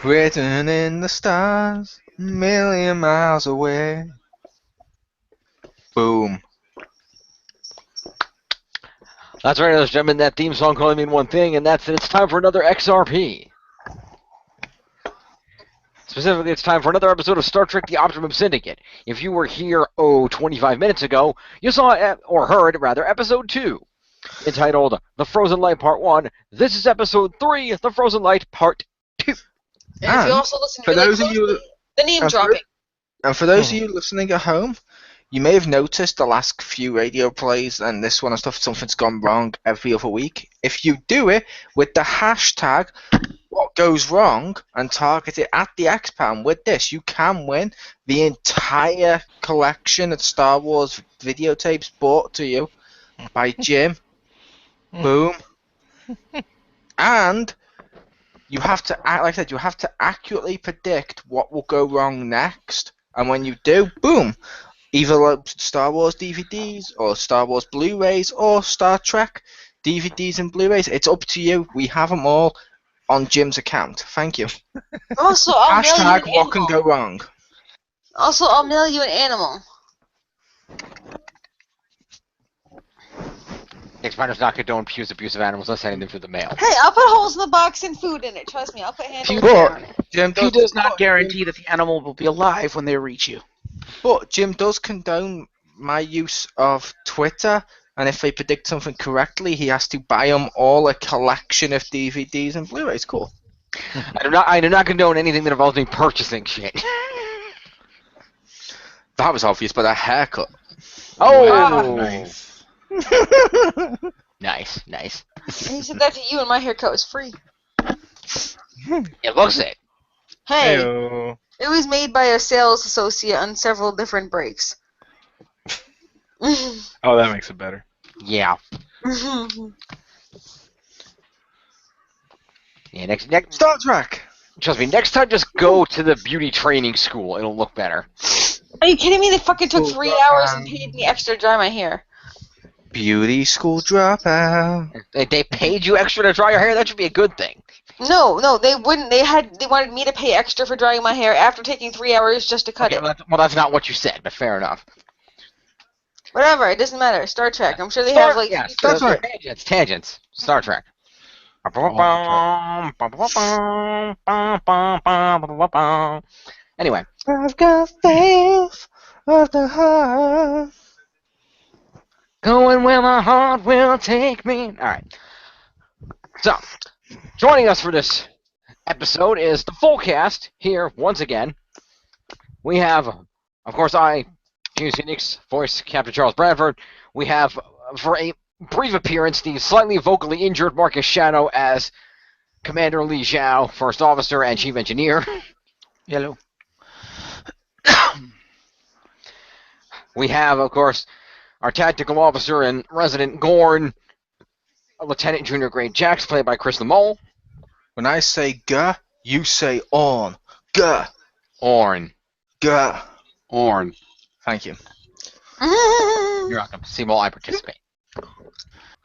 Written in the stars, a million miles away. Boom. That's right, ladies and gentlemen. That theme song can only mean one thing, and that's that it's time for another XRP. Specifically, it's time for another episode of Star Trek: The Optimum Syndicate. If you were here, 25 minutes ago, you saw, or heard, rather, Episode 2, entitled The Frozen Light Part 1. This is Episode 3, The Frozen Light Part 2. And if you also listen for really those closely, of you, the name dropping. And for those of you listening at home, you may have noticed the last few radio plays and this one and stuff, something's gone wrong every other week. If you do it with the hashtag what goes wrong and target it at the X-Pan with this, you can win the entire collection of Star Wars videotapes brought to you by Jim. Boom. And you have to, like I said, you have to accurately predict what will go wrong next. And when you do, boom, either Star Wars DVDs or Star Wars Blu-rays or Star Trek DVDs and Blu-rays. It's up to you. We have them all on Jim's account. Thank you. Also, I'll mail you Hashtag an what can animal. go wrong. Also, I'll mail you an animal. X-Miners not condone abuse of animals, not sending them through the mail. Hey, I'll put holes in the box and food in it. Trust me, I'll put handles But on it. Jim He does not guarantee that the animal will be alive when they reach you. But Jim does condone my use of Twitter, and if they predict something correctly, he has to buy them all a collection of DVDs and Blu-rays. Cool. I do not condone anything that involves me purchasing shit. That was obvious, but a haircut. Oh, Nice. nice. And he said that to you, and my haircut was free. It looks it. Hey, Heyo. it was made by a sales associate on several different breaks. Oh, that makes it better. Yeah. Yeah. Next. Star Trek. Trust me. Next time, just go to the beauty training school. It'll look better. Are you kidding me? They fucking took 3 hours and paid me extra to dry my hair. Beauty school dropout. They paid you extra to dry your hair. That should be a good thing. No, they wouldn't. They wanted me to pay extra for drying my hair after taking 3 hours just to cut Okay, it. well, that's not what you said, but fair enough. Whatever, it doesn't matter. Star Trek. I'm sure they have like. Yeah, Star Trek. Tangents. Star Trek. Anyway, I've got faith of the heart. going where my heart will take me. All right. So, joining us for this episode is the full cast here once again. We have, of course, Genius Phoenix, voice Captain Charles Bradford. We have, for a brief appearance, the slightly vocally injured Marcus Shadow as Commander Li Zhao, First Officer and Chief Engineer. Hello. We have, of course, our Tactical Officer and Resident Gorn, Lieutenant Junior Grade Jax, played by Chris Lamole. When I say "guh," you say "on." Guh. Orn. Guh. Orn. Thank you. You're welcome. See, well, I participate.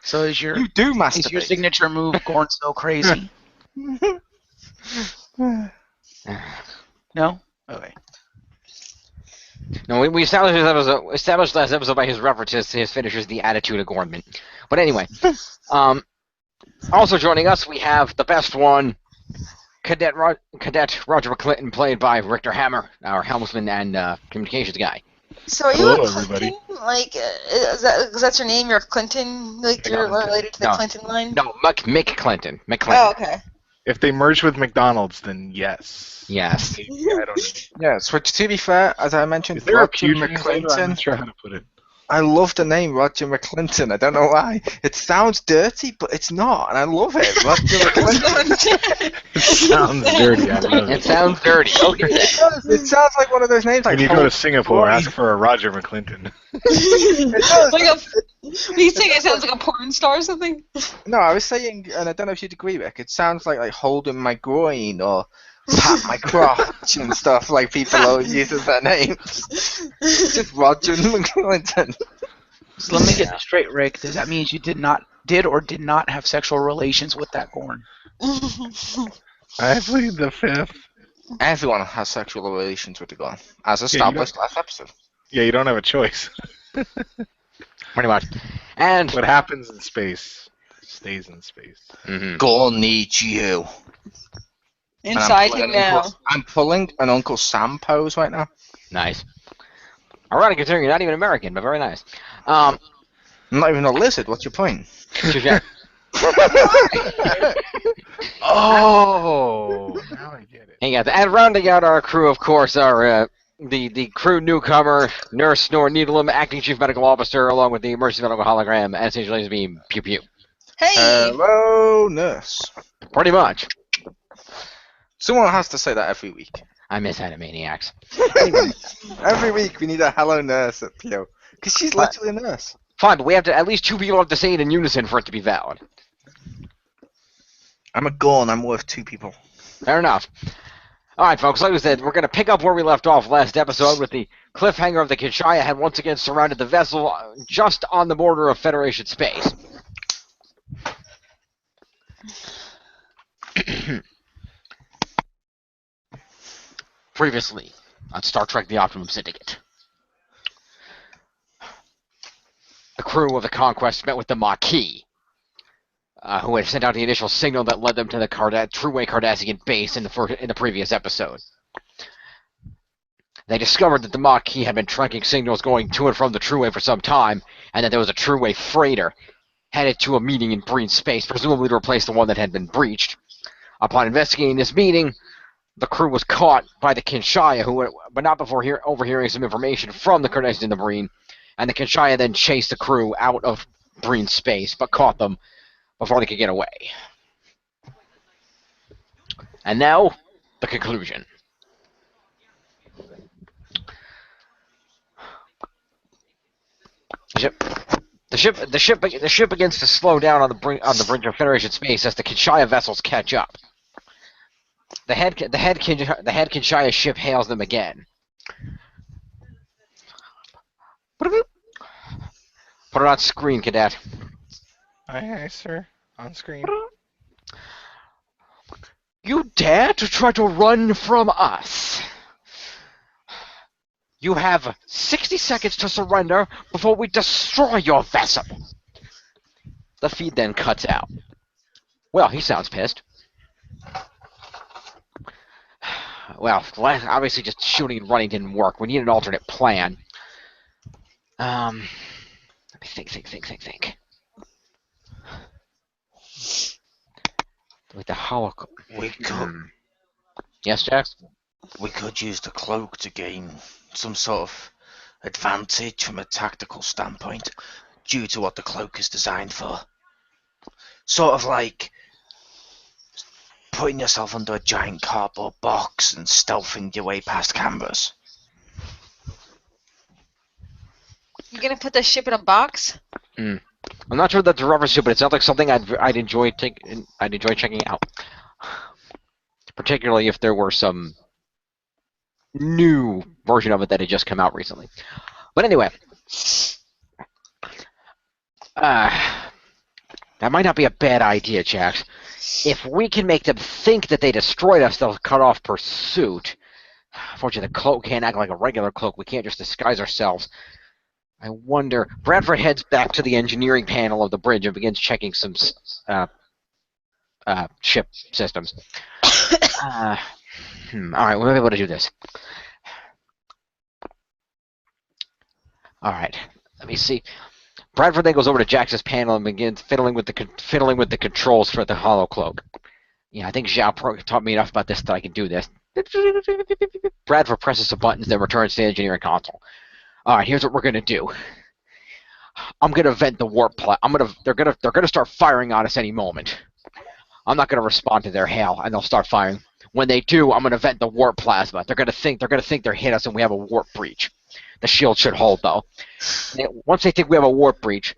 So is your You do masturbate. signature move Gorn so crazy? No? Okay. No, we established last episode by his references to his finishers, the attitude of Gorman. But anyway, also joining us, we have the best one, Cadet Roger McClinton, played by Richter Hammer, our helmsman and communications guy. So are you Hello, a Clinton? Like, is that your name? You're Clinton? Like, you're related to the Clinton line? No, Mick Clinton. Oh, okay. If they merge with McDonald's, then yes. Yes. Yeah, I don't Yes, which to be fair, as I mentioned, Is there a Roger Q translator? I'm McClinton. not sure how to put it. I love the name Roger McClinton. I don't know why. It sounds dirty, but it's not, and I love it. Roger McClinton. It sounds dirty. I love It it. sounds dirty. Okay. It sounds like one of those names. Like When you go to Holt Singapore, Roy. ask for a Roger McClinton. It does. Like you think it sounds like a porn star or something? No, I was saying, and I don't know if you'd agree, Rick. It sounds like holding my groin or pat my crotch and stuff. Like people always use as their names. Just Roger McClinton. So let me get this straight, Rick. Does that mean you did or did not have sexual relations with that Gorn? I plead the fifth. Everyone has sexual relations with the gun, as you established last episode. Yeah, you don't have a choice. Pretty much. And What happens in space stays in space. Gun needs you. And Inside him now. I'm pulling an Uncle Sam pose right now. nice. Ironic considering you're not even American, but very nice. I'm not even a lizard. What's your point? touche. Oh, now I get it. And rounding out our crew, of course, are the crew newcomer, Nurse Snore Needlem, Acting Chief Medical Officer, along with the Emergency Medical Hologram, and Stage Laser Beam, Pew Pew. Hey! Hello, nurse. Pretty much. Someone has to say that every week. I miss Animaniacs. Every week we need a hello nurse at PO. Because she's literally a nurse. Fine, but we have to, at least two people have to say it in unison for it to be valid. I'm a gun. I'm worth two people. Fair enough. Alright, folks, like I said, we're going to pick up where we left off last episode with the cliffhanger of the Kinshaya had once again surrounded the vessel just on the border of Federation space. Previously on Star Trek The Optimum Syndicate. The crew of the Conquest met with the Maquis, who had sent out the initial signal that led them to the True-Way Cardassian base in the previous episode. They discovered that the Maquis had been tracking signals going to and from the True-Way for some time, and that there was a True-Way freighter headed to a meeting in Breen space, presumably to replace the one that had been breached. Upon investigating this meeting, the crew was caught by the Kinshaya, but not before overhearing some information from the Cardassians in the Breen, and the Kinshaya then chased the crew out of Breen space, but caught them before they could get away. And now, the conclusion. The ship begins to slow down on the brink of Federation space as the Kinshaya vessels catch up. The head Kinshaya ship hails them again. Put it on screen, cadet. Aye, aye, sir. On screen. You dare to try to run from us? You have 60 seconds to surrender before we destroy your vessel. The feed then cuts out. Well, he sounds pissed. Well, obviously just shooting and running didn't work. We need an alternate plan. Let me think. With the holocaust. We could. Yes, Jax? We could use the cloak to gain some sort of advantage from a tactical standpoint, due to what the cloak is designed for. Sort of like putting yourself under a giant cardboard box and stealthing your way past cameras. You're gonna put the ship in a box? I'm not sure that's a reference to, but it sounds like something I'd enjoy checking out. Particularly if there were some new version of it that had just come out recently. But anyway, that might not be a bad idea, Jax. If we can make them think that they destroyed us, they'll cut off pursuit. Unfortunately, the cloak can't act like a regular cloak. We can't just disguise ourselves. I wonder... Bradford heads back to the engineering panel of the bridge and begins checking some ship systems. Alright, we might be able to do this. Alright, let me see. Bradford then goes over to Jax's panel and begins fiddling with the controls for the holocloak. Yeah, I think Zhao taught me enough about this that I can do this. Bradford presses some buttons, then returns to the engineering console. Alright, here's what we're gonna do. I'm gonna vent the warp they're gonna start firing on us any moment. I'm not gonna respond to their hail, and they'll start firing. When they do, I'm gonna vent the warp plasma. They're gonna think they're hit us and we have a warp breach. The shield should hold though. Once they think we have a warp breach,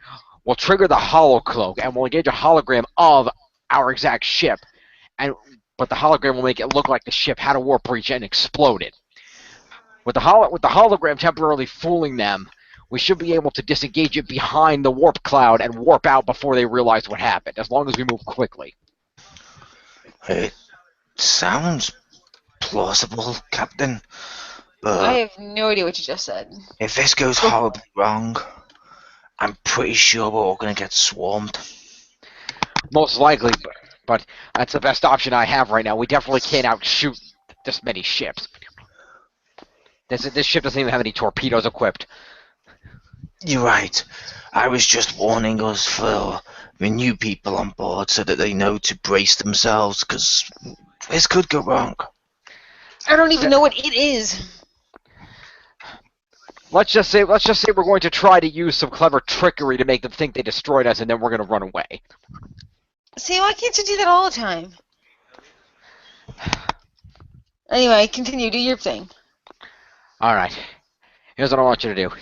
we'll trigger the holocloak and we'll engage a hologram of our exact ship. But the hologram will make it look like the ship had a warp breach and exploded. With the hologram temporarily fooling them, we should be able to disengage it behind the warp cloud and warp out before they realize what happened, as long as we move quickly. It sounds plausible, Captain. I But have no idea what you just said. if this goes horribly wrong, I'm pretty sure we're all going to get swarmed. Most likely, but that's the best option I have right now. We definitely can't outshoot this many ships. This ship doesn't even have any torpedoes equipped. You're right. I was just warning us for the new people on board so that they know to brace themselves, because this could go wrong. I don't even know what it is. Let's just say we're going to try to use some clever trickery to make them think they destroyed us, and then we're going to run away. See, why can't you do that all the time? Anyway, continue. Do your thing. All right. Here's what I want you to do.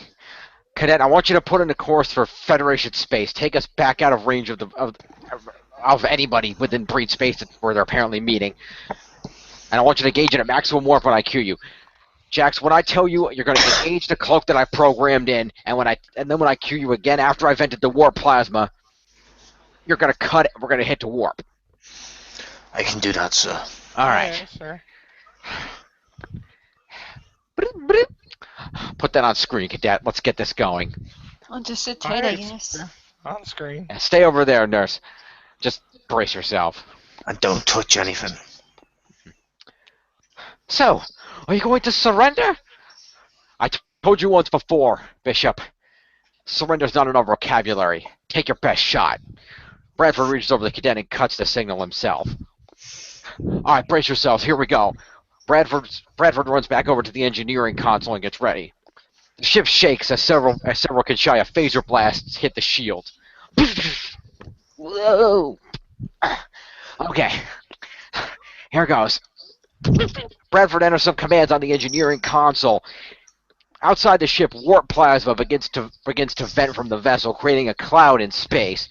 Cadet, I want you to put in a course for Federation space. Take us back out of range of anybody within breed space where they're apparently meeting. And I want you to engage in a maximum warp when I cue you. Jax, when I tell you, you're going to engage the cloak that I programmed in, and then when I cue you again after I've entered the warp plasma, you're going to cut it. We're going to hit to warp. I can do that, sir. All right. Yes, sir. Put that on screen, Cadet. Let's get this going. I'll just sit tight, I guess. On screen. Yeah, stay over there, nurse. Just brace yourself. And don't touch anything. So, are you going to surrender? I told you once before, Bishop. Surrender's not in our vocabulary. Take your best shot. Bradford reaches over the cadet and cuts the signal himself. Alright, brace yourselves. Here we go. Bradford runs back over to the engineering console and gets ready. The ship shakes as several Kinshaya phaser blasts hit the shield. Whoa! Okay. Here goes. Bradford enters some commands on the engineering console. Outside the ship, warp plasma begins to vent from the vessel, creating a cloud in space,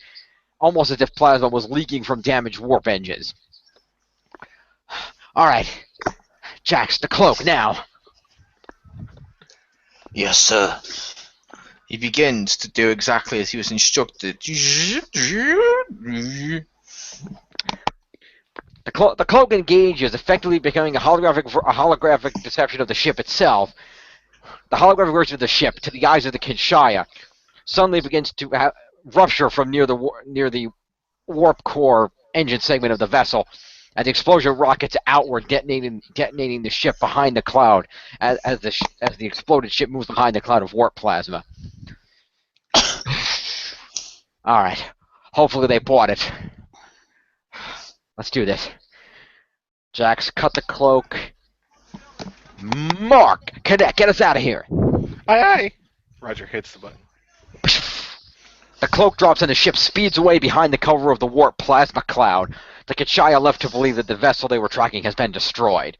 almost as if plasma was leaking from damaged warp engines. All right, Jax, the cloak now. Yes, sir. He begins to do exactly as he was instructed. The cloak engages, effectively becoming a holographic deception of the ship itself. The holographic version of the ship, to the eyes of the Kinshaya, suddenly begins to rupture from near the warp core engine segment of the vessel, as the explosion rockets outward, detonating the ship behind the cloud, as the exploded ship moves behind the cloud of warp plasma. All right, hopefully they bought it. Let's do this. Jax, cut the cloak. Mark! Cadet, get us out of here! Aye, aye. Roger hits the button. The cloak drops and the ship speeds away behind the cover of the warp plasma cloud. The Kinshaya left to believe that the vessel they were tracking has been destroyed.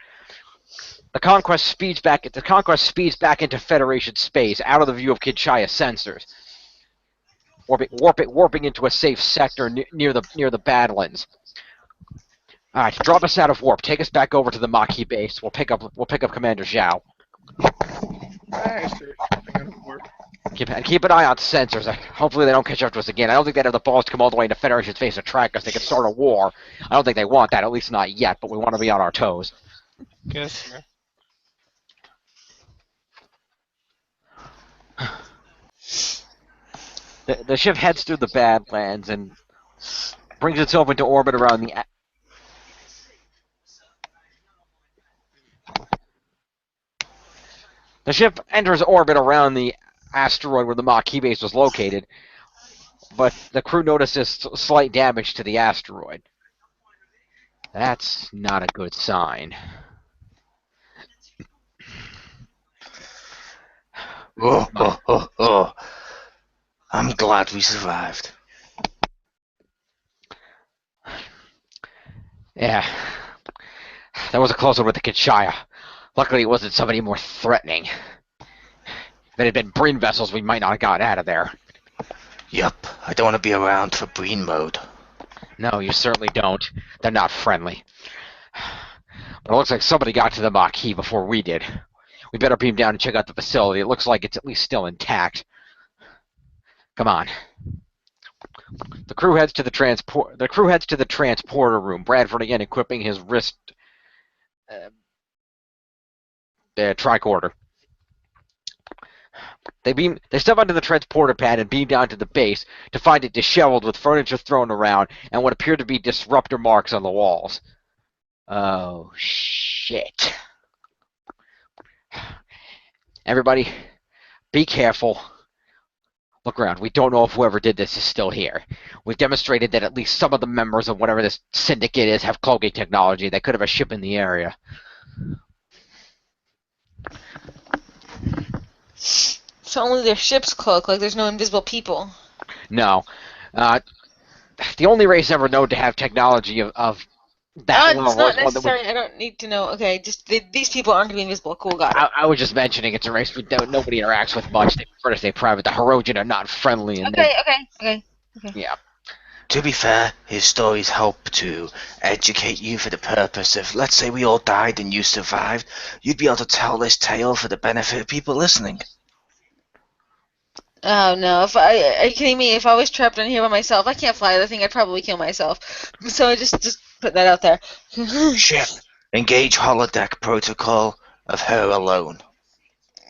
The Conquest speeds back into Federation space, out of the view of Kinshaya sensors, warping into a safe sector near the Badlands. All right, drop us out of warp. Take us back over to the Maquis base. We'll pick up Commander Zhao. Aye, sir. Keep an eye on sensors. Hopefully they don't catch up to us again. I don't think they'd have the balls to come all the way into Federation space to track us. They could start a war. I don't think they want that, at least not yet, but we want to be on our toes. Yes, sir. The ship heads through the Badlands and brings itself into orbit around the... The ship enters orbit around the asteroid where the Maquis base was located, but the crew notices slight damage to the asteroid. That's not a good sign. Oh. I'm glad we survived. Yeah. That was a close one with the Kinshaya. Luckily it wasn't somebody more threatening. If it had been Breen vessels, we might not have gotten out of there. Yup, I don't want to be around for Breen mode. No, you certainly don't. They're not friendly. But it looks like somebody got to the Maquis before we did. We better beam down and check out the facility. It looks like it's at least still intact. Come on. The crew heads to the transporter room. Bradford again equipping his wrist tricorder. They step onto the transporter pad and beam down to the base to find it disheveled with furniture thrown around and what appear to be disruptor marks on the walls. Oh, shit. Everybody, be careful. Look around. We don't know if whoever did this is still here. We've demonstrated that at least some of the members of whatever this syndicate is have cloaking technology. They could have a ship in the area. So only their ships cloak, like there's no invisible people. No. The only race ever known to have technology of that level It's not is one that would... necessary. I don't need to know. Okay, just these people aren't going to be invisible. Cool, got it. I was just mentioning it's a race nobody interacts with much. They prefer to stay private. The Herodian are not friendly. And Okay. Yeah. To be fair, his stories help to educate you for the purpose of, let's say we all died and you survived, you'd be able to tell this tale for the benefit of people listening. Oh no! Are you kidding me? If I was trapped in here by myself, I can't fly the thing. I'd probably kill myself. So I just put that out there. Ship, engage holodeck protocol of her alone.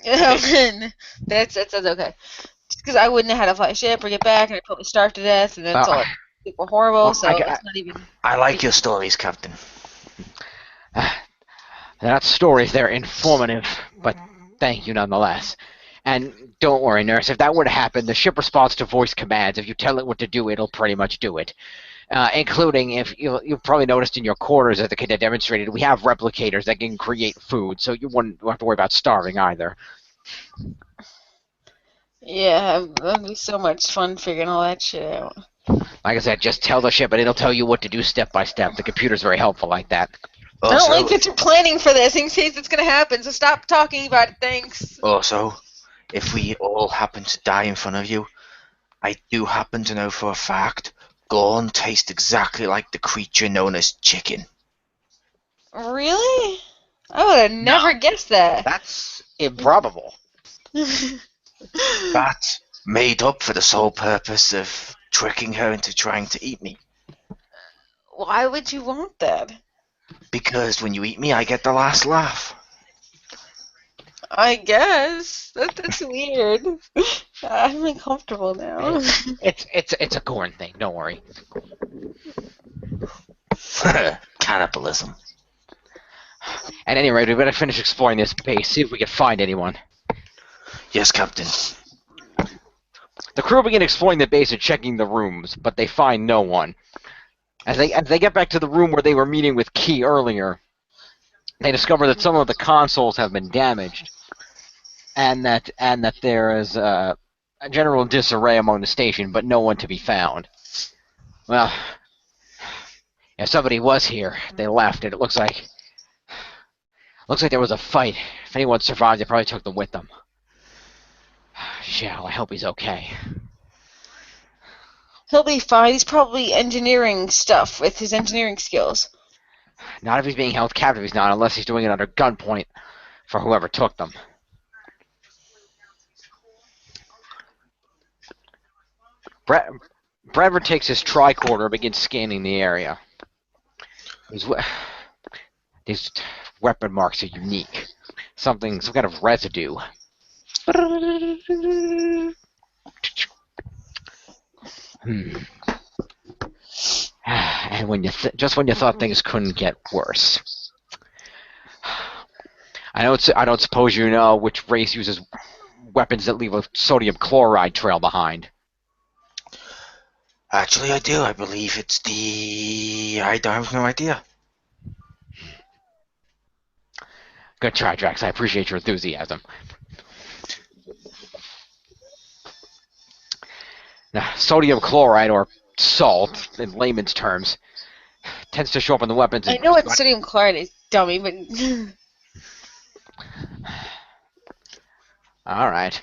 That's okay. Just because I wouldn't know how to fly a ship or get back, and I'd probably starve to death, and that's all super horrible. So it's not even. I like your stories, Captain. They're not stories. They're informative, but thank you nonetheless. And don't worry, nurse. If that were to happen, the ship responds to voice commands. If you tell it what to do, it'll pretty much do it. Including, if you've probably noticed in your quarters, as the kid demonstrated, we have replicators that can create food, so you won't have to worry about starving either. Yeah, that'd be so much fun figuring all that shit out. Like I said, just tell the ship, and it'll tell you what to do step by step. The computer's very helpful like that. I don't like that you're planning for this in case it's going to happen, so stop talking about it, thanks. Also, if we all happen to die in front of you, I do happen to know for a fact Gorn tastes exactly like the creature known as chicken. Really? I would have never guessed that. That's improbable. That's made up for the sole purpose of tricking her into trying to eat me. Why would you want that? Because when you eat me, I get the last laugh. I guess. That's weird. I'm uncomfortable now. It's a Gorn thing, don't worry. Cannibalism. At any rate, we better finish exploring this base, see if we can find anyone. Yes, Captain. The crew begin exploring the base and checking the rooms, but they find no one. As they get back to the room where they were meeting with Key earlier, they discover that some of the consoles have been damaged, and that there is a general disarray among the station, but no one to be found. Well, if somebody was here, they left, and it looks like there was a fight. If anyone survived, they probably took them with them. Shall I hope he's okay. He'll be fine. He's probably engineering stuff with his engineering skills. Not if he's being held captive, he's not, unless he's doing it under gunpoint for whoever took them. Bradford takes his tricorder and begins scanning the area. These weapon marks are unique. Some kind of residue. And just when you thought things couldn't get worse. I don't suppose you know which race uses weapons that leave a sodium chloride trail behind. Actually, I do. I believe it's the... I have no idea. Good try, Drax. I appreciate your enthusiasm. Now, sodium chloride, or salt, in layman's terms, tends to show up in the weapons. I know what sodium chloride is, dummy, but... Alright.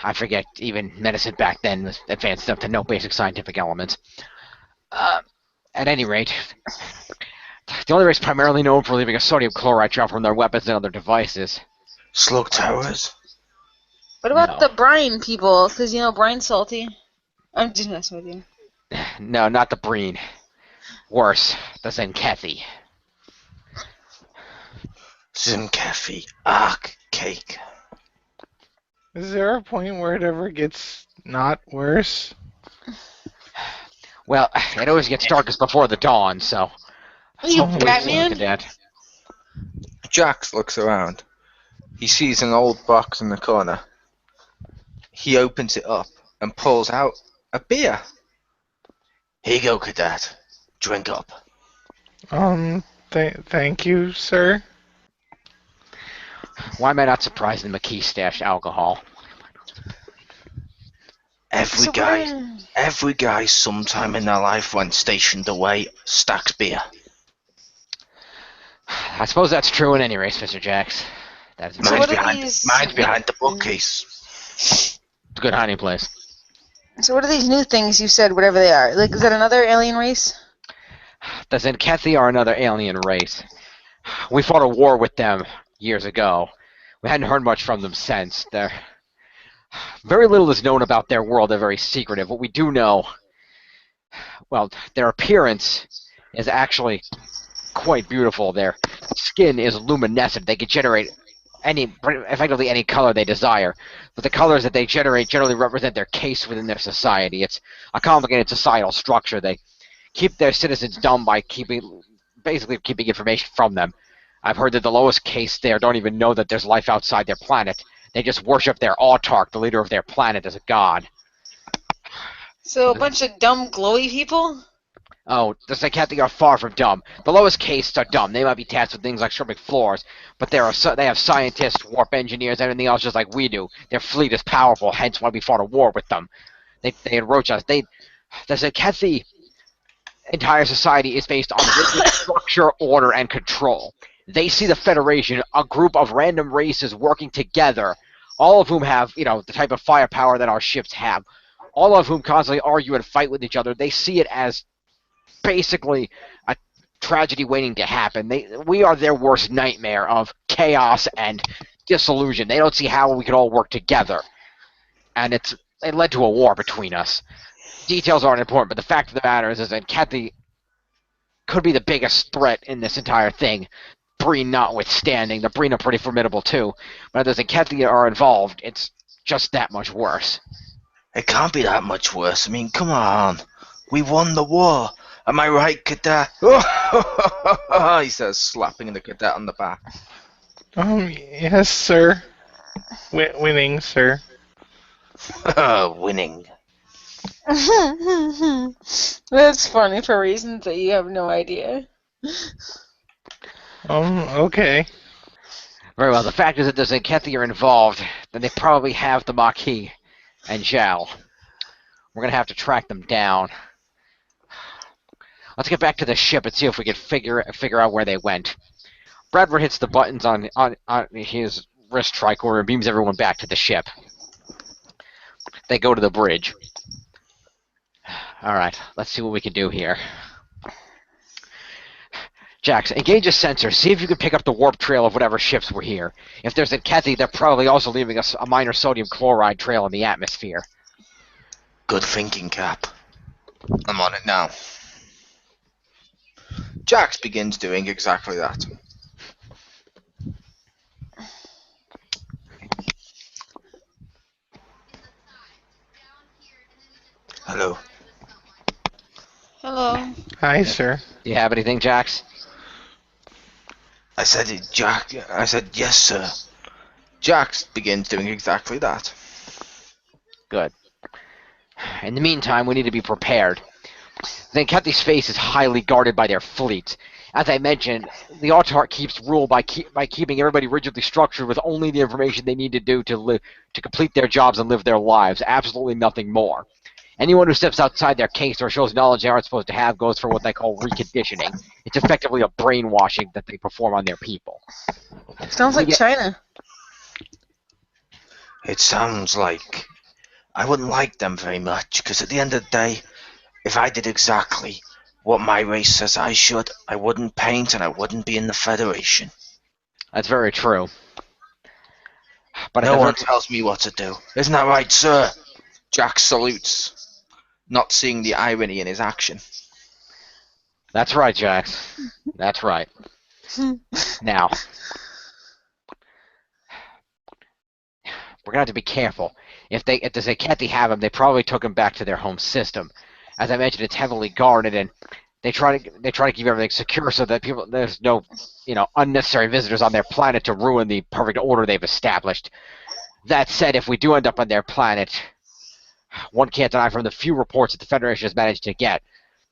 I forget, even medicine back then was advanced enough to know basic scientific elements. At any rate, the only race primarily known for leaving a sodium chloride trail from their weapons and other devices. Slug towers? What about the brine people? Because, brine's salty. I'm just messing with you. No, not the brine. Worse, the Zenkethy. Zinkefi Ark Cake. Is there a point where it ever gets not worse? Well, it always gets darkest before the dawn, so. You Hopefully soon, Batman? Cadet. Jax looks around. He sees an old box in the corner. He opens it up and pulls out a beer. Here you go, Cadet. Drink up. Thank you, sir. Why am I not surprised that McKee stashed alcohol? Every guy sometime in their life when stationed away stacks beer. I suppose that's true in any race, Mr. Jax. That's So Mine's what are behind, these? behind the bookcase. a good hiding place. So what are these new things you said? Whatever they are, like is that another alien race? The Zenkethi are another alien race. We fought a war with them years ago. We hadn't heard much from them since. Very little is known about their world. They're very secretive. What we do know, well, their appearance is actually quite beautiful. Their skin is luminescent. They can generate effectively any color they desire. But the colors that they generate generally represent their case within their society. It's a complicated societal structure. They keep their citizens dumb by basically keeping information from them. I've heard that the lowest case there don't even know that there's life outside their planet. They just worship their autarch, the leader of their planet, as a god. So a bunch of dumb glowy people? Oh, the Psychiatry are far from dumb. The lowest castes are dumb. They might be tasked with things like stripping floors, but they have scientists, warp engineers, everything else just like we do. Their fleet is powerful, hence why we fought a war with them. They enroach us. The Psychiatry entire society is based on structure, order, and control. They see the Federation, a group of random races working together, all of whom have, the type of firepower that our ships have, all of whom constantly argue and fight with each other. They see it as basically a tragedy waiting to happen. We are their worst nightmare of chaos and disillusion. They don't see how we could all work together. And it led to a war between us. Details aren't important, but the fact of the matter is that Kathy could be the biggest threat in this entire thing. Breen notwithstanding. The Breen are pretty formidable too. But if the Kathy are involved, it's just that much worse. It can't be that much worse. I mean, come on. We won the war. Am I right, Cadet? He says, slapping the Cadet on the back. Yes, sir. Winning, sir. Winning. That's funny for reasons that you have no idea. Okay. Very well. The fact is that the Zenkethi are involved, then they probably have the Maquis and Zhao. We're going to have to track them down. Let's get back to the ship and see if we can figure out where they went. Bradford hits the buttons on his wrist tricorder and beams everyone back to the ship. They go to the bridge. Alright, let's see what we can do here. Jax, engage a sensor. See if you can pick up the warp trail of whatever ships were here. If there's a Kathy, they're probably also leaving us a minor sodium chloride trail in the atmosphere. Good thinking, Cap. I'm on it now. Jax begins doing exactly that. Hello. Hello. Hi, sir. Do you have anything, Jax? I said it, Jack. I said, yes, sir. Jax begins doing exactly that. Good. In the meantime, we need to be prepared. The Kathy's face is highly guarded by their fleet. As I mentioned, the autarch keeps rule by keeping everybody rigidly structured with only the information they need to do to complete their jobs and live their lives. Absolutely nothing more. Anyone who steps outside their case or shows knowledge they aren't supposed to have goes for what they call reconditioning. It's effectively a brainwashing that they perform on their people. Sounds like China. It sounds like I wouldn't like them very much, because at the end of the day, if I did exactly what my race says I should, I wouldn't paint and I wouldn't be in the Federation. That's very true. But no one tells me what to do. Isn't that right, sir? Jack salutes, not seeing the irony in his action. That's right, Jax. That's right. Now, we're gonna have to be careful. If they can't have them, they probably took them back to their home system. As I mentioned, it's heavily guarded, and they try to keep everything secure so that there's no unnecessary visitors on their planet to ruin the perfect order they've established. That said, if we do end up on their planet, one can't deny from the few reports that the Federation has managed to get,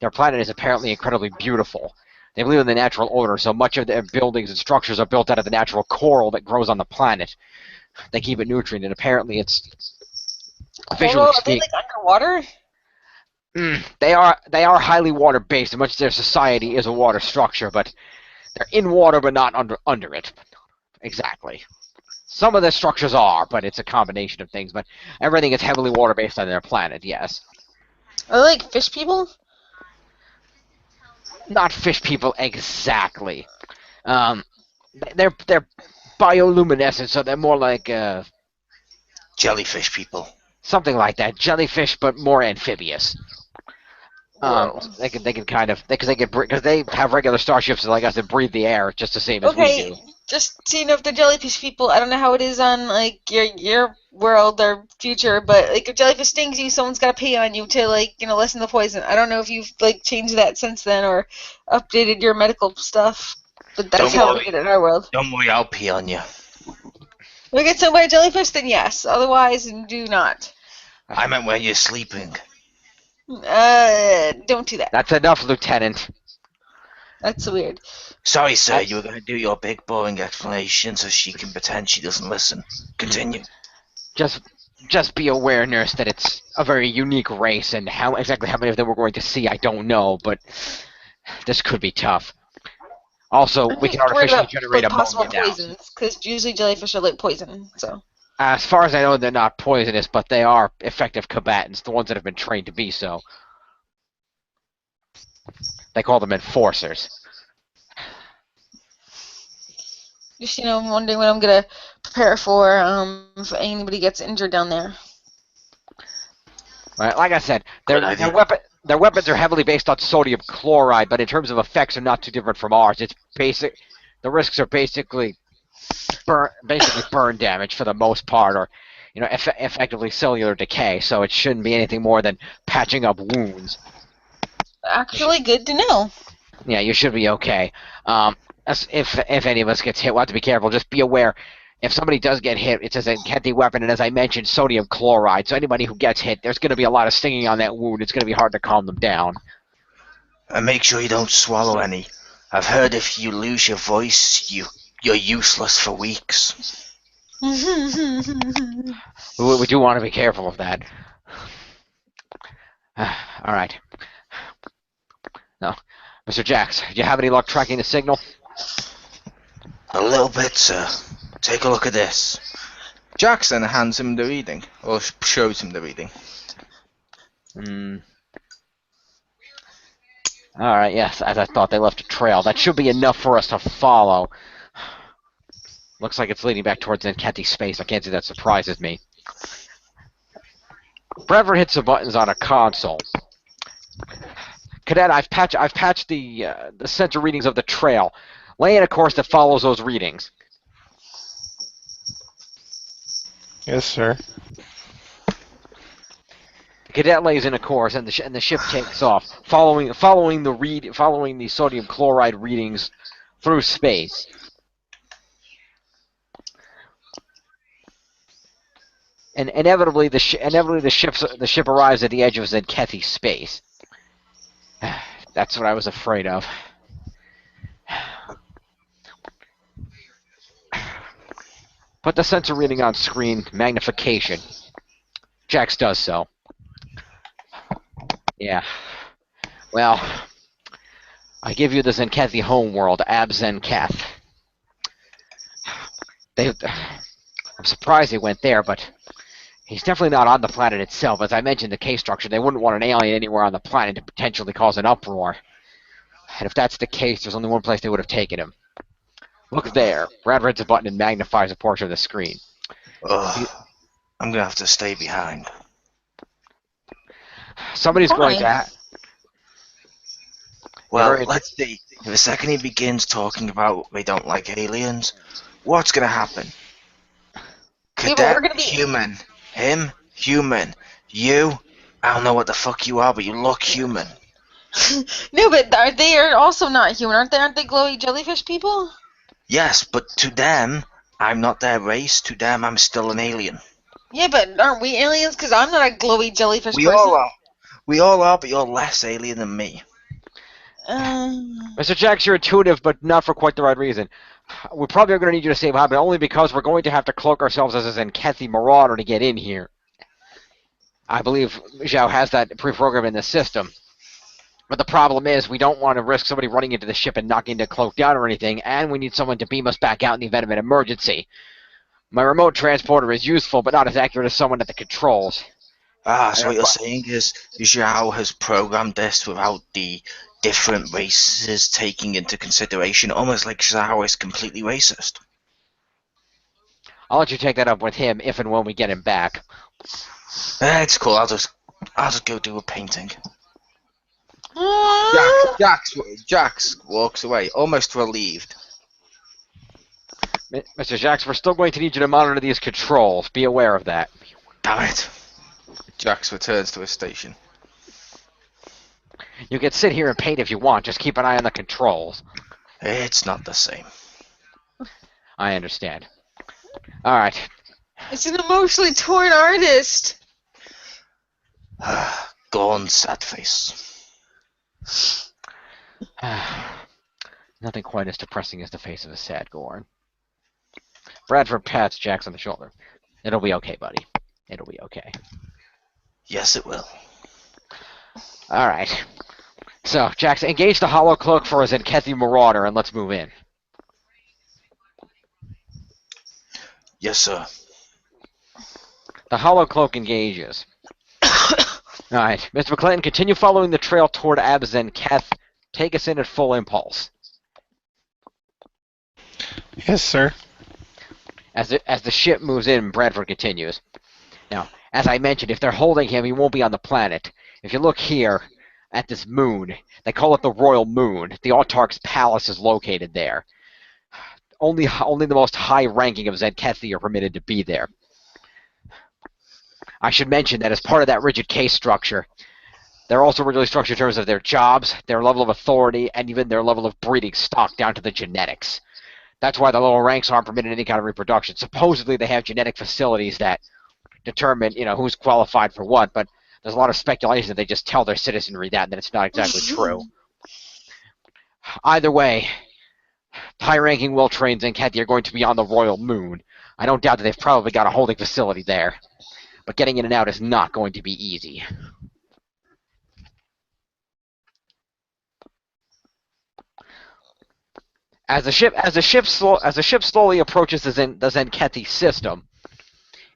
their planet is apparently incredibly beautiful. They believe in the natural order, so much of their buildings and structures are built out of the natural coral that grows on the planet. They keep it nutrient, and apparently it's visually Coral? Are they speaking. like underwater? They are highly water based, and much of their society is a water structure, but they're in water but not under it. Exactly. Some of the structures are, but it's a combination of things. But everything is heavily water based on their planet. Yes. Are they like fish people? Not fish people exactly. They're bioluminescent, so they're more like Jellyfish people. something like that. Jellyfish, but more amphibious. Whoa. They can kind of because they have regular starships like us that breathe the air just the same as we do. Just so you know, if they're jellyfish people, I don't know how it is on like your world or future, but like if jellyfish stings you, someone's got to pee on you to lessen the poison. I don't know if you've changed that since then or updated your medical stuff, but that's how we did it in our world. Don't worry, I'll pee on you. If we get stung by a jellyfish, then yes. Otherwise, do not. I meant when you're sleeping. Don't do that. That's enough, Lieutenant. That's weird. Sorry, sir, you were going to do your big boring explanation so she can pretend she doesn't listen. Continue. Just be aware, nurse, that it's a very unique race, and exactly how many of them we're going to see, I don't know, but this could be tough. Also, we can artificially generate ammonia now. Poisons, because usually jellyfish are like poison. So. As far as I know, they're not poisonous, but they are effective combatants, the ones that have been trained to be so. They call them enforcers. Just, I'm wondering what I'm going to prepare for if anybody gets injured down there. Right, like I said, their weapons are heavily based on sodium chloride, but in terms of effects are not too different from ours. It's basic. The risks are basically burn damage for the most part, or effectively cellular decay. So it shouldn't be anything more than patching up wounds. Actually, good to know. Yeah, you should be okay. If any of us gets hit, we'll have to be careful. Just be aware. If somebody does get hit, it's a deadly weapon, and as I mentioned, sodium chloride. So anybody who gets hit, there's going to be a lot of stinging on that wound. It's going to be hard to calm them down. And make sure you don't swallow any. I've heard if you lose your voice, you're useless for weeks. We do want to be careful of that. All right. No, Mr. Jax, do you have any luck tracking the signal? A little bit, sir. Take a look at this. Jackson hands him the reading, or shows him the reading. Alright, yes, as I thought, they left a trail. That should be enough for us to follow. Looks like it's leading back towards Nketi space. I can't say that surprises me. Bradford hits the buttons on a console. Cadet, I've patched the sensor readings of the trail. Lay in a course that follows those readings. Yes, sir. The cadet lays in a course, and the ship takes off, following the sodium chloride readings through space. And inevitably, the ship arrives at the edge of Zenkethi space. That's what I was afraid of. Put the sensor reading on screen magnification. Jax does so. Yeah. Well, I give you the Zenkethi homeworld, Ab Zenketh. I'm surprised they went there, but he's definitely not on the planet itself. As I mentioned, the case structure, they wouldn't want an alien anywhere on the planet to potentially cause an uproar. And if that's the case, there's only one place they would have taken him. Look there. Brad hits a button and magnifies a portion of the screen. Ugh. I'm gonna have to stay behind. Somebody's going to... Well, let's see. If the second he begins talking about they don't like aliens, what's gonna happen? Yeah, but we're Cadet, gonna be. human. Him, human. You, I don't know what the fuck you are, but you look human. No, but they are also not human, aren't they? Aren't they glowy jellyfish people? Yes, but to them, I'm not their race. To them, I'm still an alien. Yeah, but aren't we aliens? Because I'm not a glowy jellyfish We person. all are. We all are, but you're less alien than me. Mr. Jax, you're intuitive, but not for quite the right reason. We probably are going to need you to save Hobbit only because we're going to have to cloak ourselves as a Zenkethy Marauder to get in here. I believe Zhao has that pre-programmed in the system. But the problem is we don't want to risk somebody running into the ship and knocking the cloak down or anything, and we need someone to beam us back out in the event of an emergency. My remote transporter is useful, but not as accurate as someone at the controls. So what you're saying is Zhao has programmed this without the different races taking into consideration, almost like Zhao is completely racist. I'll let you take that up with him if and when we get him back. It's cool. I'll just go do a painting. Jax walks away, almost relieved. Mr. Jax, we're still going to need you to monitor these controls. Be aware of that. Damn it. Jax returns to his station. You can sit here and paint if you want. Just keep an eye on the controls. It's not the same. I understand. Alright. It's an emotionally torn artist. Gone, sad face. Nothing quite as depressing as the face of a sad Gorn. Bradford pats Jax on the shoulder. It'll be okay, buddy. It'll be okay. Yes, it will. Alright. So, Jax, engage the hollow cloak for a Zenkethy Marauder and let's move in. Yes, sir. The hollow cloak engages. Alright, Mr. McClinton, continue following the trail toward Abzenketh. Take us in at full impulse. Yes, sir. As the ship moves in, Bradford continues. Now, as I mentioned, if they're holding him, he won't be on the planet. If you look here at this moon, they call it the Royal Moon. The Autarch's palace is located there. Only the most high-ranking of Zenkethy are permitted to be there. I should mention that as part of that rigid case structure, they're also rigidly structured in terms of their jobs, their level of authority, and even their level of breeding stock down to the genetics. That's why the lower ranks aren't permitted any kind of reproduction. Supposedly they have genetic facilities that determine, who's qualified for what, but there's a lot of speculation that they just tell their citizenry that, and that it's not exactly true. Either way, high-ranking, well-trained Zenkethy are going to be on the Royal Moon. I don't doubt that they've probably got a holding facility there. But getting in and out is not going to be easy. As the ship slowly approaches the Zenkethy system,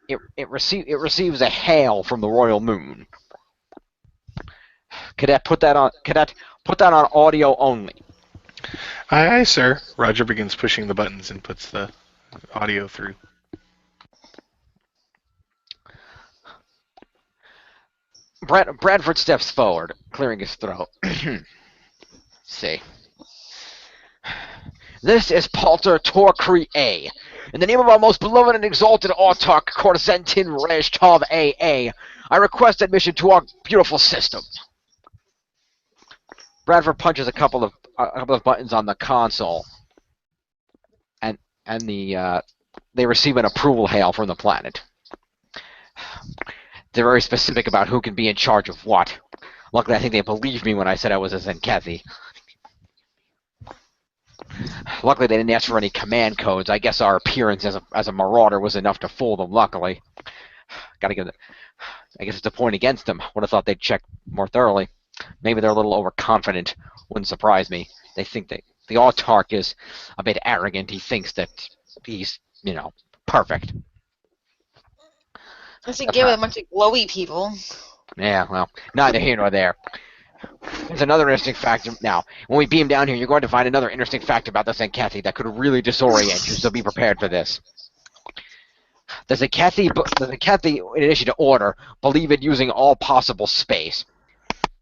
it receives a hail from the Royal Moon. Cadet, put that on audio only. Aye, aye, sir. Roger begins pushing the buttons and puts the audio through. Bradford steps forward, clearing his throat. See. This is Palter Torcree A. In the name of our most beloved and exalted Autarch, Korzentin Rejtov AA, I request admission to our beautiful system. Bradford punches a couple of buttons on the console, and they receive an approval hail from the planet. They're very specific about who can be in charge of what. Luckily, I think they believed me when I said I was a Zenkethy. Luckily, they didn't ask for any command codes. I guess our appearance as a marauder was enough to fool them, luckily. Gotta give it. I guess it's a point against them. Would have thought they'd check more thoroughly. Maybe they're a little overconfident. Wouldn't surprise me. They think that the Autarch is a bit arrogant. He thinks that he's, perfect. I should give it a bunch of glowy people. Yeah, well, neither here nor there. There's another interesting fact. Now, when we beam down here, you're going to find another interesting fact about the Zenkethy that could really disorient you, so be prepared for this. The Zenkethy, in addition to order, believe in using all possible space.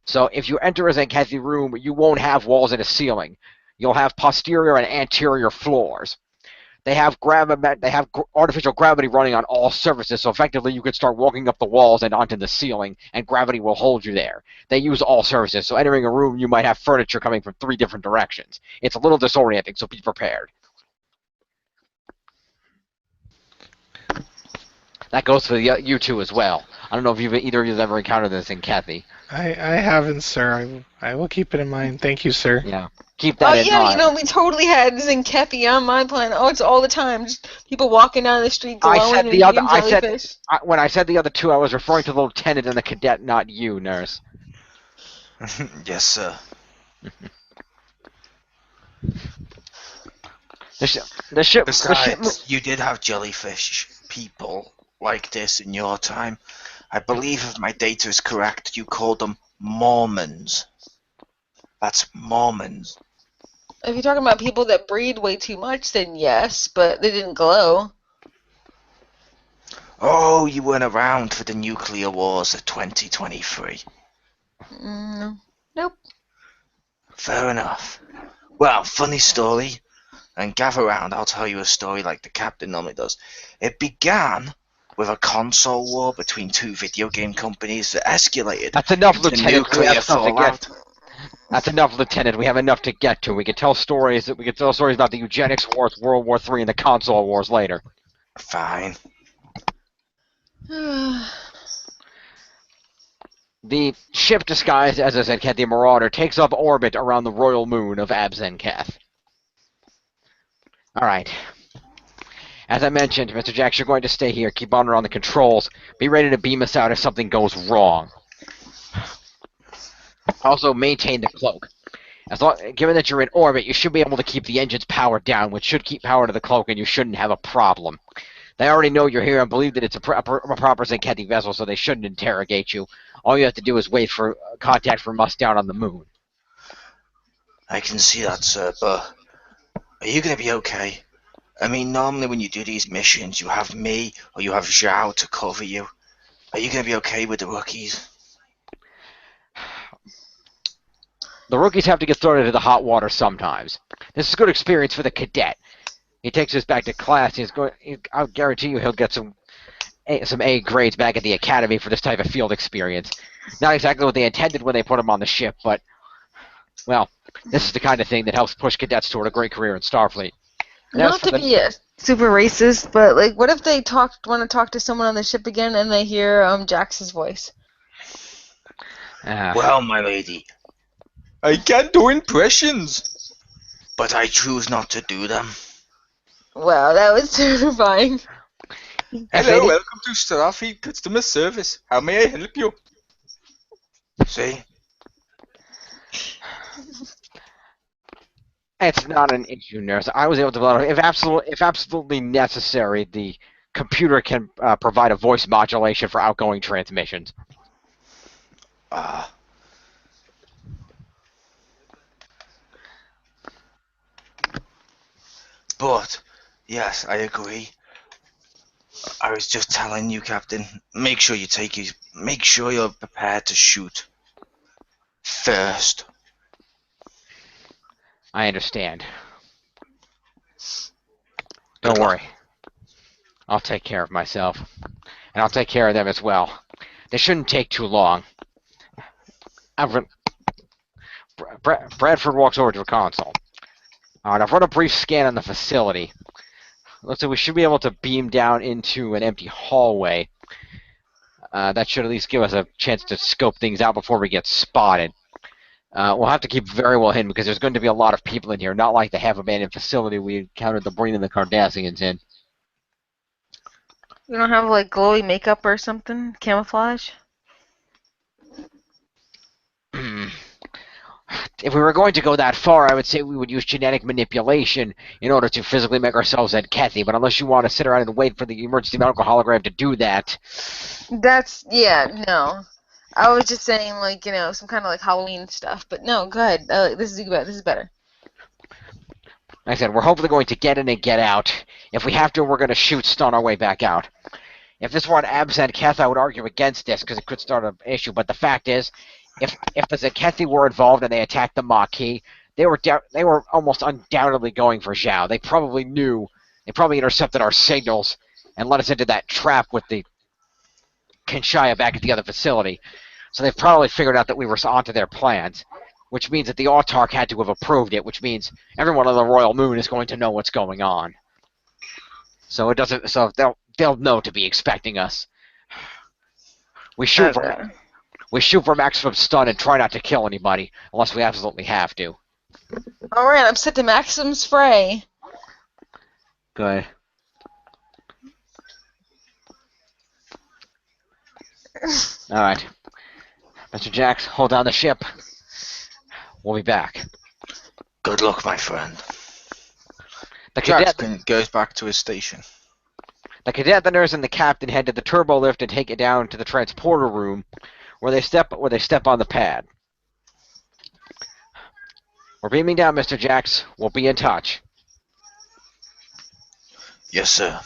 So if you enter a Zenkethy room, you won't have walls and a ceiling. You'll have posterior and anterior floors. They have artificial gravity running on all surfaces, so effectively you could start walking up the walls and onto the ceiling, and gravity will hold you there. They use all surfaces, so entering a room, you might have furniture coming from 3 different directions. It's a little disorienting, so be prepared. That goes for you two as well. I don't know if either of you have ever encountered this in Kathy. I haven't, sir. I will keep it in mind. Thank you, sir. Yeah, keep that in mind. You know, we totally had Zinkethy on my planet. Oh, it's all the time. Just people walking down the street glowing and eating jellyfish. When I said the other 2, I was referring to the lieutenant and the cadet, not you, nurse. Yes, sir. The ship. Besides, you did have jellyfish people like this in your time. I believe if my data is correct, you called them Mormons. That's Mormons. If you're talking about people that breed way too much, then yes, but they didn't glow. Oh, you weren't around for the nuclear wars of 2023. Nope. Fair enough. Well, funny story. And gather round, I'll tell you a story like the captain normally does. It began with a console war between 2 video game companies that escalated. That's enough, into Lieutenant. nuclear fallout. That's enough, Lieutenant. We have enough to get to. We can tell stories about the eugenics wars, World War III, and the console wars later. Fine. The ship disguised as a Zenkethy Marauder takes up orbit around the royal moon of Abzenketh. Alright. As I mentioned, Mr. Jax, you're going to stay here. Keep on around the controls. Be ready to beam us out if something goes wrong. Also, maintain the cloak. Given that you're in orbit, you should be able to keep the engines powered down, which should keep power to the cloak, and you shouldn't have a problem. They already know you're here and believe that it's a proper Zenkethy vessel, so they shouldn't interrogate you. All you have to do is wait for contact from us down on the moon. I can see that, sir, but are you going to be okay? I mean, normally when you do these missions, you have me or you have Zhao to cover you. Are you going to be okay with the rookies? The rookies have to get thrown into the hot water sometimes. This is a good experience for the cadet. He takes us back to class. I'll guarantee you he'll get some A grades back at the academy for this type of field experience. Not exactly what they intended when they put him on the ship, but, well, this is the kind of thing that helps push cadets toward a great career in Starfleet. Not to be super racist, but like, what if they want to talk to someone on the ship again and they hear Jax's voice? Well, my lady, I can do impressions, but I choose not to do them. Wow, that was terrifying. Hello, welcome to Starfleet Customer Service. How may I help you? See? It's not an issue, nurse. I was able to, if absolutely necessary, the computer can provide a voice modulation for outgoing transmissions. But, yes, I agree. I was just telling you, Captain, make sure you're prepared to shoot first. I understand. Don't worry. I'll take care of myself. And I'll take care of them as well. They shouldn't take too long. Bradford walks over to a console. Alright, I've run a brief scan on the facility. Looks like we should be able to beam down into an empty hallway. That should at least give us a chance to scope things out before we get spotted. We'll have to keep very well hidden because there's going to be a lot of people in here, not like the half-abandoned facility we encountered the Breen and the Cardassians in. You don't have, like, glowy makeup or something? Camouflage? If we were going to go that far, I would say we would use genetic manipulation in order to physically make ourselves Zenkethy, but unless you want to sit around and wait for the emergency medical hologram to do that... No. I was just saying, like, you know, some kind of, like, Halloween stuff, but no, go ahead. This is better. Like I said, we're hopefully going to get in and get out. If we have to, we're going to stun our way back out. If this were on Abzenketh, I would argue against this, because it could start an issue, but the fact is, if the Zenkethy were involved and they attacked the Maquis, they were almost undoubtedly going for Zhao. They probably knew They probably intercepted our signals and let us into that trap with the Kinshaya back at the other facility. So they've probably figured out that we were onto their plans, which means that the Autarch had to have approved it, which means everyone on the Royal Moon is going to know what's going on. So it doesn't. So they'll know to be expecting us. We shoot for maximum stun and try not to kill anybody unless we absolutely have to. Alright, I'm set to maximum spray. Good. Alright. Mr. Jax, hold down the ship. We'll be back. Good luck, my friend. The Jax cadet, goes back to his station. the cadet, the nurse, and the captain head to the turbo lift and take it down to the transporter room, where they step on the pad. We're beaming down, Mr. Jax. We'll be in touch. Yes, sir.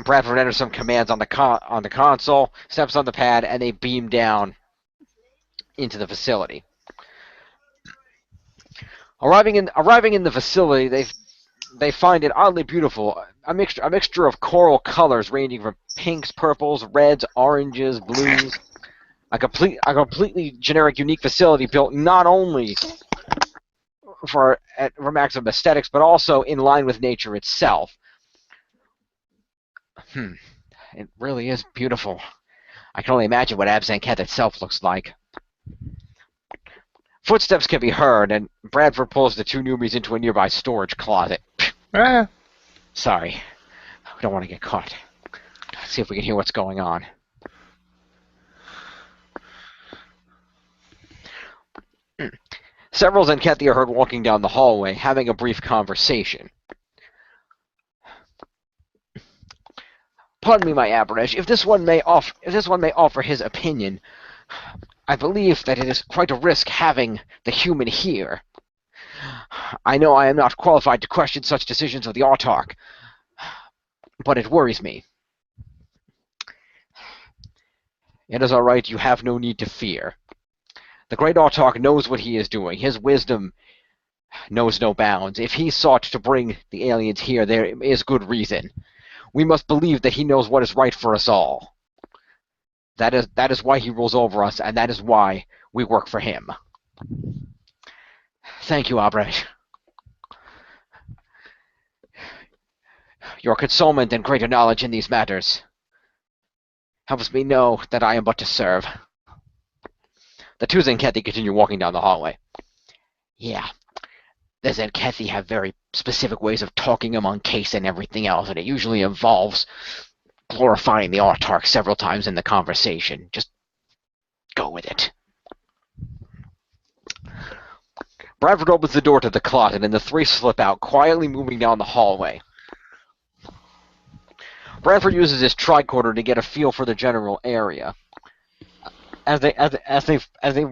Bradford enters some commands on the console, steps on the pad, and they beam down into the facility. Arriving in the facility, they find it oddly beautiful. A mixture of coral colors ranging from pinks, purples, reds, oranges, blues. A completely generic, unique facility built not only for maximum aesthetics, but also in line with nature itself. It really is beautiful. I can only imagine what Abzanket itself looks like. Footsteps can be heard, and Bradford pulls the two newbies into a nearby storage closet. Ah. Sorry. We don't want to get caught. Let's see if we can hear what's going on. Several Zenketi are heard walking down the hallway, having a brief conversation. Pardon me, my Abrash. If this one may offer his opinion, I believe that it is quite a risk having the human here. I know I am not qualified to question such decisions of the Autarch, but it worries me. It is all right. You have no need to fear. The great Autarch knows what he is doing. His wisdom knows no bounds. If he sought to bring the aliens here, there is good reason. We must believe that he knows what is right for us all. That is why he rules over us, and that is why we work for him. Thank you, Abresh. Your consolement and greater knowledge in these matters helps me know that I am but to serve. The two Zenketi continue walking down the hallway. Yeah, the Zenketi have very specific ways of talking among case and everything else, and it usually involves glorifying the Autarch several times in the conversation. Just go with it. Bradford opens the door to the closet, and the three slip out, quietly moving down the hallway. Bradford uses his tricorder to get a feel for the general area. As they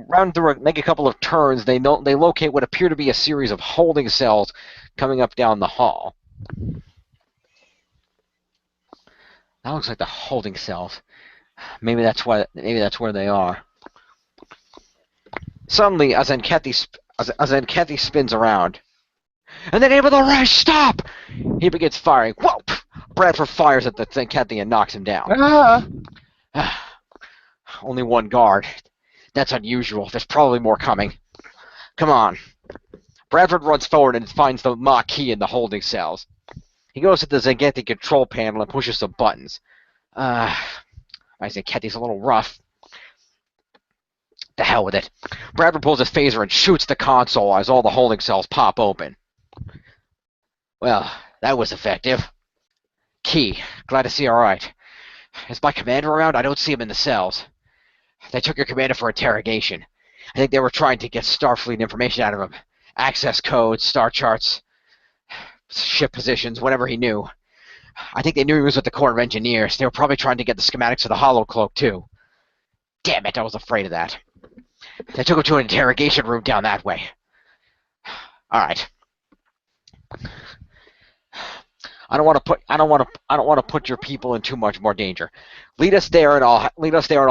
round through, make a couple of turns, they locate what appear to be a series of holding cells coming up down the hall. That looks like the holding cells. Maybe that's where they are. Suddenly, a Zenketi spins around. In the name of the Reich, stop! He begins firing. Whoa! Bradford fires at the Zenketi and knocks him down. Ah. Only one guard. That's unusual. There's probably more coming. Come on. Bradford runs forward and finds the Maquis in the holding cells. He goes to the Zenketi control panel and pushes some buttons. My Zenketi's a little rough. The hell with it. Bradford pulls his phaser and shoots the console as all the holding cells pop open. Well, that was effective. Key, glad to see you all right. Is my commander around? I don't see him in the cells. They took your commander for interrogation. I think they were trying to get Starfleet information out of him. Access codes, star charts, ship positions, whatever he knew. I think they knew he was with the Corps of Engineers. They were probably trying to get the schematics of the Holocloak, too. Damn it, I was afraid of that. They took him to an interrogation room down that way. All right. I don't want to put your people in too much more danger. Lead us there, and I'll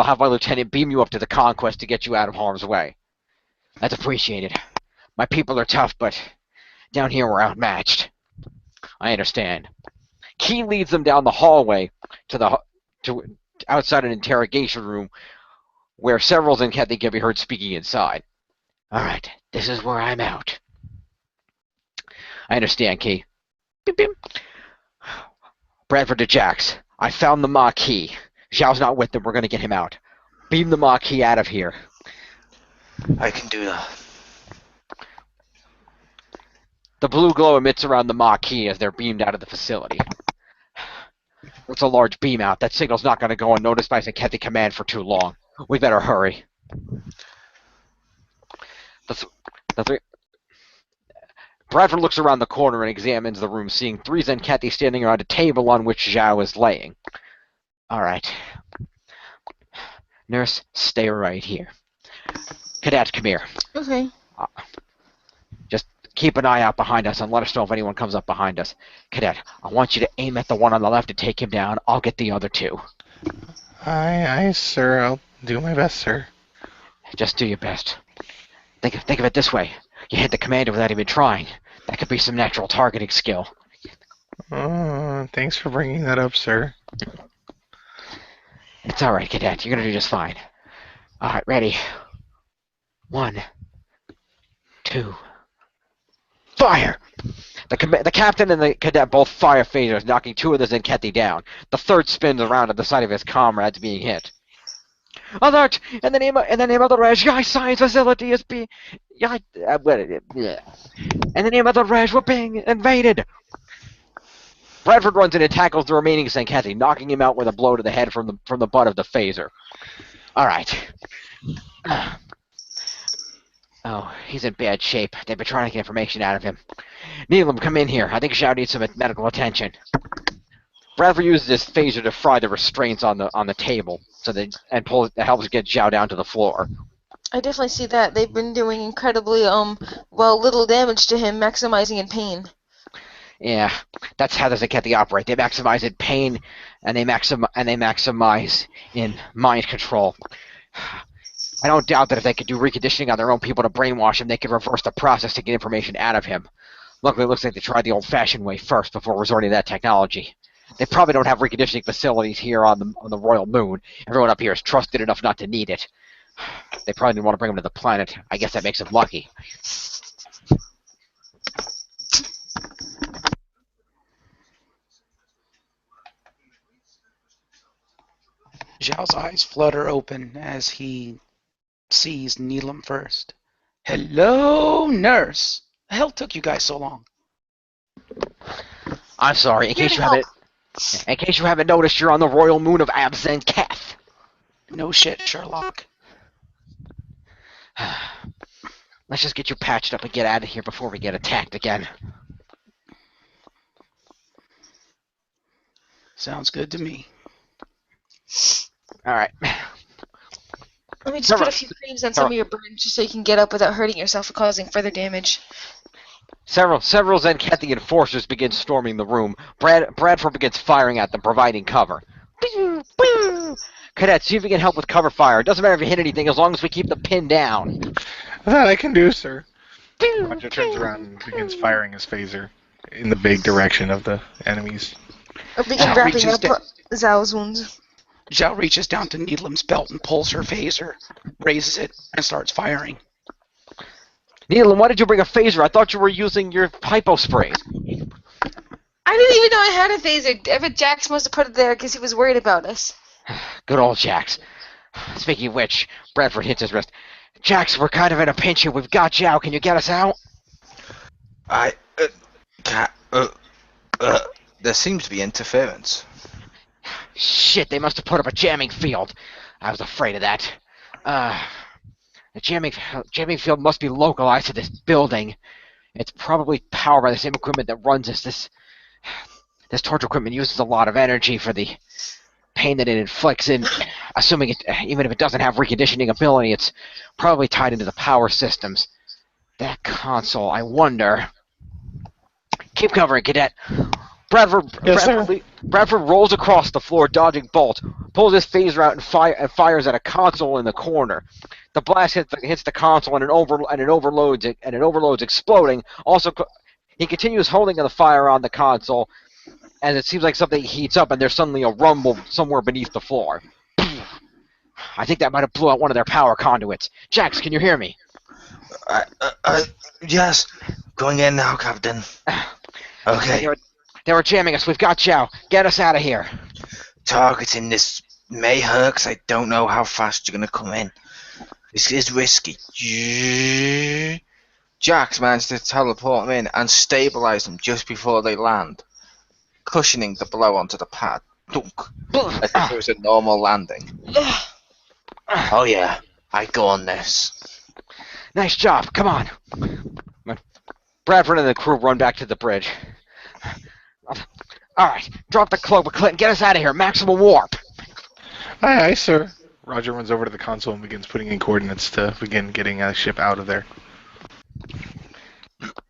have my lieutenant beam you up to the Conquest to get you out of harm's way. That's appreciated. My people are tough, but down here we're outmatched. I understand. Key leads them down the hallway to outside an interrogation room where several Zenkethi can be heard speaking inside. All right, this is where I'm out. I understand, Key. Beep, beep. Bradford to Jax. I found the Maquis. Zhao's not with them. We're going to get him out. Beam the Maquis out of here. I can do that. The blue glow emits around the Maquis as they're beamed out of the facility. It's a large beam out. That signal's not going to go unnoticed by Zenkethi Command for too long. We better hurry. Bradford looks around the corner and examines the room, seeing 3 Zenkethi standing around a table on which Zhao is laying. All right. Nurse, stay right here. Cadet, come here. Okay. Just keep an eye out behind us and let us know if anyone comes up behind us. Cadet, I want you to aim at the one on the left and take him down. I'll get the other 2. Aye, sir. I'll do my best, sir. Just do your best. Think of it this way. You hit the commander without even trying. That could be some natural targeting skill. Oh, thanks for bringing that up, sir. It's all right, Cadet. You're going to do just fine. All right, ready. 1, 2, fire! The captain and the cadet both fire phasers, knocking 2 of the Zenkethi down. The third spins around at the sight of his comrades being hit. Alert! In the name of the Reg, Yai Science Facility is being... In the name of the Reg, we're being invaded! Bradford runs in and tackles the remaining Zenkethi, knocking him out with a blow to the head from the butt of the phaser. Alright. Oh, he's in bad shape. They've been trying to get information out of him. Neelam, come in here. I think Zhao needs some medical attention. Bradford uses his phaser to fry the restraints on the table, helps get Zhao down to the floor. I definitely see that. They've been doing incredibly little damage to him, maximizing in pain. Yeah, that's how the Zenkethi operate. They maximize in pain, and they maximize in mind control. I don't doubt that if they could do reconditioning on their own people to brainwash him, they could reverse the process to get information out of him. Luckily, it looks like they tried the old-fashioned way first before resorting to that technology. They probably don't have reconditioning facilities here on the Royal Moon. Everyone up here is trusted enough not to need it. They probably didn't want to bring him to the planet. I guess that makes him lucky. Zhao's eyes flutter open as he sees Neelam first. Hello, nurse. The hell took you guys so long? I'm sorry. In case you haven't noticed, you're on the Royal Moon of Abzenketh. No shit, Sherlock. Let's just get you patched up and get out of here before we get attacked again. Sounds good to me. Alright. Let me just put a few creams on some of your burns just so you can get up without hurting yourself or causing further damage. Several Zenkethi enforcers begin storming the room. Bradford begins firing at them, providing cover. Cadet, see if you can help with cover fire. It doesn't matter if you hit anything as long as we keep the pin down. That I can do, sir. Roger turns around and begins firing his phaser in the vague direction of the enemies. Or begin wrapping up Zhao's wounds. Zhao reaches down to Needlam's belt and pulls her phaser, raises it, and starts firing. Needlam, why did you bring a phaser? I thought you were using your hypo spray. I didn't even know I had a phaser. I bet Jax must have put it there because he was worried about us. Good old Jax. Speaking of which, Bradford hits his wrist. Jax, we're kind of in a pinch here. We've got Zhao. Can you get us out? There seems to be interference. Shit, they must have put up a jamming field. I was afraid of that. The jamming field must be localized to this building. It's probably powered by the same equipment that runs this. This torture equipment uses a lot of energy for the pain that it inflicts, and assuming even if it doesn't have reconditioning ability, it's probably tied into the power systems. That console, I wonder. Keep covering, Cadet. Bradford rolls across the floor, dodging bolts, pulls his phaser out and fires at a console in the corner. The blast hits the console and it overloads, exploding. Also, He continues holding the fire on the console, and it seems like something heats up, and there's suddenly a rumble somewhere beneath the floor. I think that might have blew out one of their power conduits. Jax, can you hear me? Yes. Going in now, Captain. Okay. They were jamming us. We've got Zhao. Get us out of here. Targeting this may hurt 'cause I don't know how fast you're going to come in. This is risky. Jax managed to teleport them in and stabilize them just before they land, cushioning the blow onto the pad. Dunk. As if it was a normal landing. Oh yeah, I go on this. Nice job. Come on. Bradford and the crew run back to the bridge. All right, drop the cloak, Clinton. Get us out of here. Maximum warp. Aye, sir. Roger runs over to the console and begins putting in coordinates to begin getting a ship out of there.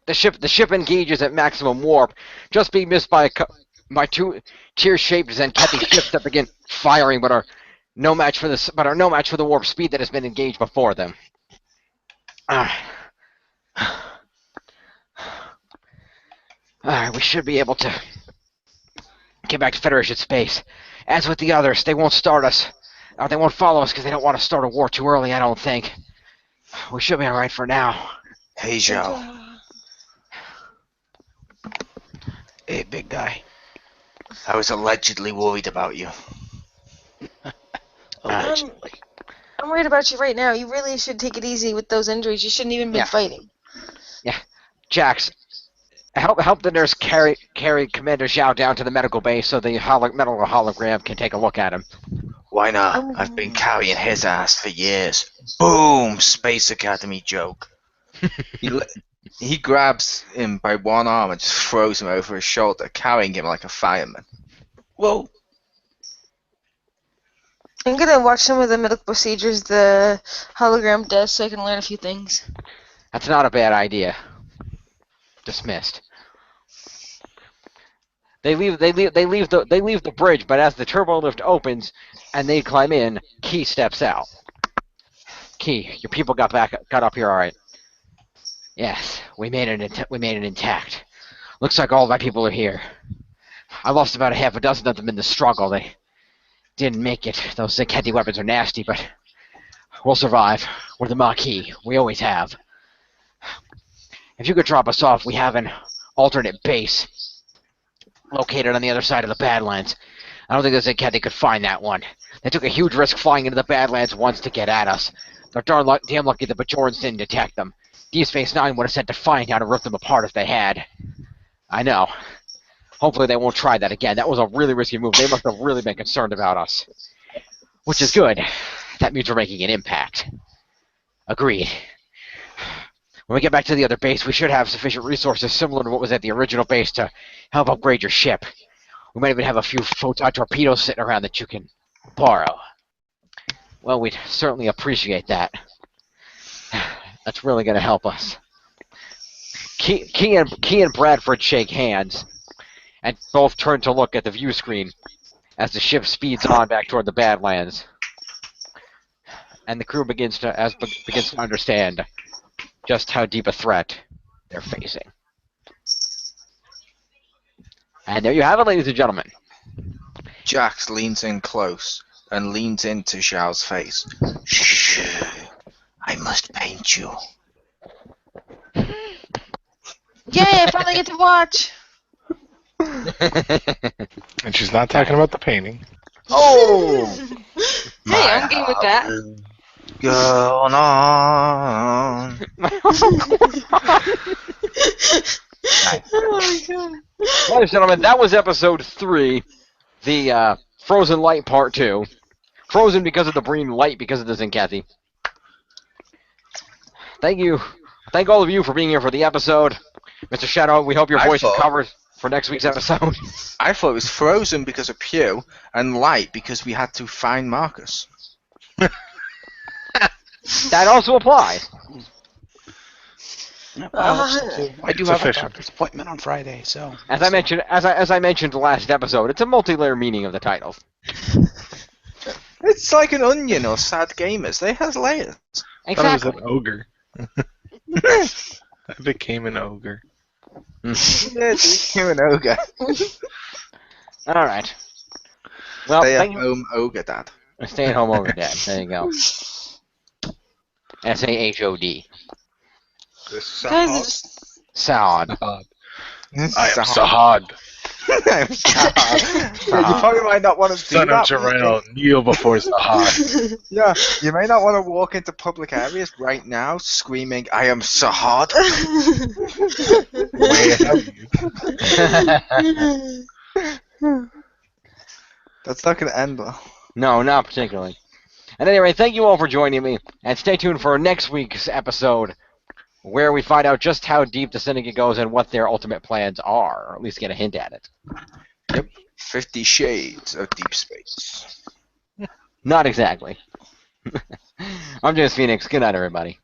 The ship engages at maximum warp, just being missed by two tear-shaped Zenkethi ships that begin firing, but are no match for the warp speed that has been engaged before them. Alright, we should be able to get back to Federation space. As with the others, they won't start us. Or they won't follow us because they don't want to start a war too early, I don't think. We should be alright for now. Hey, Zhao. Hey, big guy. I was allegedly worried about you. Allegedly. I'm worried about you right now. You really should take it easy with those injuries. You shouldn't even been fighting. Yeah. Jax, help the nurse carry Commander Zhao down to the medical base so the metal hologram can take a look at him. Why not? I've been carrying his ass for years. Boom! Space Academy joke. He grabs him by one arm and just throws him over his shoulder, carrying him like a fireman. Whoa. I'm gonna watch some of the medical procedures the hologram does so I can learn a few things. That's not a bad idea. Dismissed. They leave the bridge, but as the turbo lift opens and they climb in, Key steps out. Key, your people got up here all right. Yes, we made it intact. Looks like all of my people are here. I lost about a half a dozen of them in the struggle. They didn't make it. Those Zenkethi weapons are nasty, but we'll survive. We're the Maquis. We always have. If you could drop us off, we have an alternate base located on the other side of the Badlands. I don't think the Zenkethi could find that one. They took a huge risk flying into the Badlands once to get at us. They're damn lucky the Bajorans didn't detect them. Deep Space Nine would have sent Defiant out to rip them apart if they had. I know. Hopefully they won't try that again. That was a really risky move. They must have really been concerned about us. Which is good. That means we're making an impact. Agreed. When we get back to the other base, we should have sufficient resources similar to what was at the original base to help upgrade your ship. We might even have a few photon torpedoes sitting around that you can borrow. Well, we'd certainly appreciate that. That's really going to help us. Key and Bradford shake hands, and both turn to look at the view screen as the ship speeds on back toward the Badlands. And the crew begins to understand just how deep a threat they're facing. And there you have it, ladies and gentlemen. Jax leans in close and leans into Zhao's face. Shh, I must paint you. Yay, I finally get to watch! And she's not talking about the painting. Oh! Hey, I'm game with that. Going on. Oh my god. Ladies and gentlemen, that was episode 3, the Frozen Light Part 2. Frozen because of the Breen, light because of the Zenkethi. Thank you. Thank all of you for being here for the episode. Mr. Shadow, we hope your voice is covered for next week's episode. I thought it was frozen because of Pew and light because we had to find Marcus. That also applies. I do have a doctor's appointment on Friday, so As I mentioned last episode, it's a multi-layer meaning of the title. It's like an onion or sad gamers. They have layers. I thought it was Exactly. an ogre. I became an ogre. Yeah, dude, you're an ogre. All right. Well, Stay at thank you. home ogre, Dad. Stay at home over dad. There you go. SAHOD. This Guys, Sahad. it's Sahad. Sahad. I am Sahad. Sahad, I'm Sahad. Yeah, you probably might not want to do son of that. Jarrell. Kneel before Sahad. Yeah, you may not want to walk into public areas right now screaming, I am Sahad. Way ahead of you. That's not going to end well. No, not particularly. At any rate, thank you all for joining me, and stay tuned for next week's episode, where we find out just how deep the Syndicate goes and what their ultimate plans are, or at least get a hint at it. Yep. 50 Shades of Deep Space. Not exactly. I'm James Phoenix. Good night, everybody.